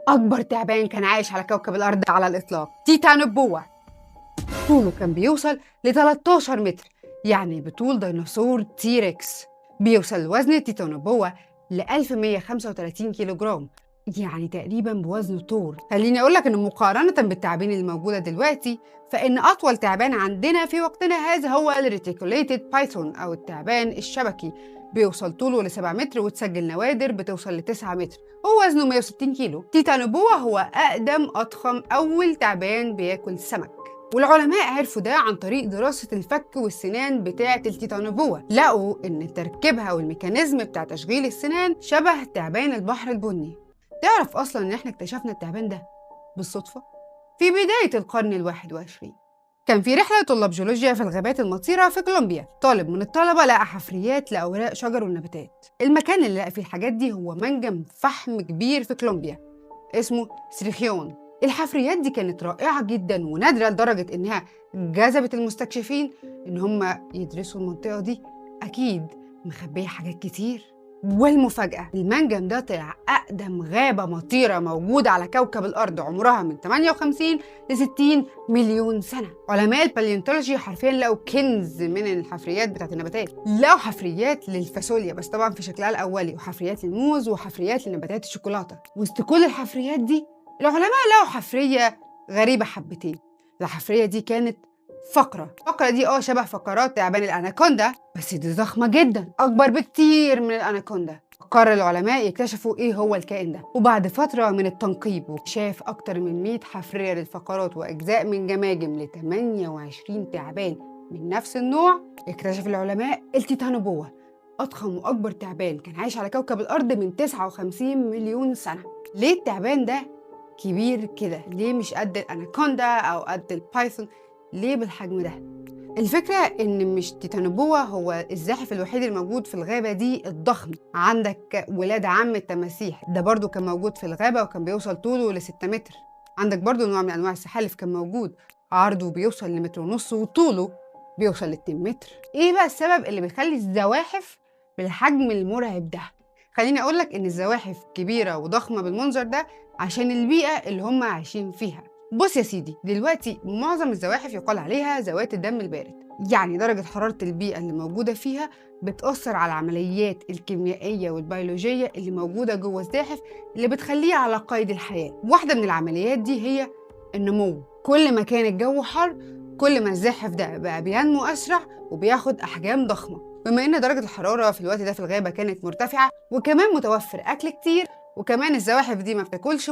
أكبر تعبان كان عايش على كوكب الأرض على الإطلاق تيتانوبوا. طوله كان بيوصل ل 13 متر، يعني بطول ديناصور تيركس. بيوصل وزن تيتانوبوا ل 1135 كيلو جرام، يعني تقريبا بوزن طور. خليني أقول لك إن مقارنة بالتعابين الموجودة دلوقتي، فإن أطول تعبان عندنا في وقتنا هذا هو الريتيكوليتد بايثون أو التعبان الشبكي. بيوصل طوله ل 7 متر وتسجل نوادر بتوصل ل 9 متر، ووزنه 160 كيلو. تيتانوبوا هو أقدم أضخم أول تعبان بياكل سمك، والعلماء عرفوا ده عن طريق دراسة الفك والسنان بتاعة التيتانوبوا. لقوا إن تركيبها والميكانيزم بتاع تشغيل السنان شبه تعبان البحر البني. تعرف أصلا إن إحنا اكتشفنا التعبان ده بالصدفة في بداية القرن ال21. كان في رحلة طلاب جيولوجيا في الغابات المطيرة في كولومبيا. طالب من الطلبة لقى حفريات لأوراق شجر والنباتات. المكان اللي لقى فيه الحاجات دي هو منجم فحم كبير في كولومبيا اسمه سريخيون. الحفريات دي كانت رائعة جدا ونادرة لدرجة إنها جذبت المستكشفين إن هم يدرسوا المنطقة دي. أكيد مخبية حاجات كتير. والمفاجأة، المنجم ده طلع أقدم غابة مطيرة موجودة على كوكب الأرض، عمرها من 58 ل 60 مليون سنة. علماء الباليونتولوجي حرفيا لقوا كنز من الحفريات بتاعت النباتات. لقوا حفريات للفاصوليا بس طبعا في شكلها الأولي، وحفريات للموز، وحفريات لنباتات الشوكولاتة. وسط كل الحفريات دي العلماء لقوا حفرية غريبة حبتين. الحفرية دي كانت الفقرة دي شبه فقرات تعبان الأناكوندا، بس دي ضخمة جدا، أكبر بكتير من الأناكوندا. قرر العلماء يكتشفوا إيه هو الكائن ده، وبعد فترة من التنقيب واكتشاف أكتر من 100 حفرية للفقرات وأجزاء من جماجم ل 28 تعبان من نفس النوع، اكتشف العلماء التيتانوبوا، أضخم وأكبر تعبان كان عايش على كوكب الأرض من 59 مليون سنة. ليه التعبان ده كبير كده؟ ليه مش قد الأناكوندا أو قد البايثون؟ ليه بالحجم ده؟ الفكرة إن مش تيتانوبوا هو الزاحف الوحيد الموجود في الغابة دي الضخم. عندك ولاد عم التماسيح ده برضو كان موجود في الغابة وكان بيوصل طوله ل6 متر. عندك برضو نوع من أنواع السحالف كان موجود، عرضه بيوصل ل1.5 متر وطوله بيوصل ل2 متر. إيه بقى السبب اللي بيخلي الزواحف بالحجم المرعب ده؟ خليني أقولك إن الزواحف كبيرة وضخمة بالمنظر ده عشان البيئة اللي هم عايشين فيها. بص يا سيدي، دلوقتي معظم الزواحف يقال عليها ذوات الدم البارد، يعني درجة حرارة البيئة اللي موجودة فيها بتأثر على العمليات الكيميائية والبيولوجية اللي موجودة جوه الزاحف، اللي بتخليه على قيد الحياة. واحدة من العمليات دي هي النمو. كل ما كان الجو حر، كل ما الزاحف ده بقى بينمو أسرع وبياخد أحجام ضخمة. بما إن درجة الحرارة في الوقت ده في الغابة كانت مرتفعة، وكمان متوفر أكل كتير، وكمان الزواحف دي ما بتاكلش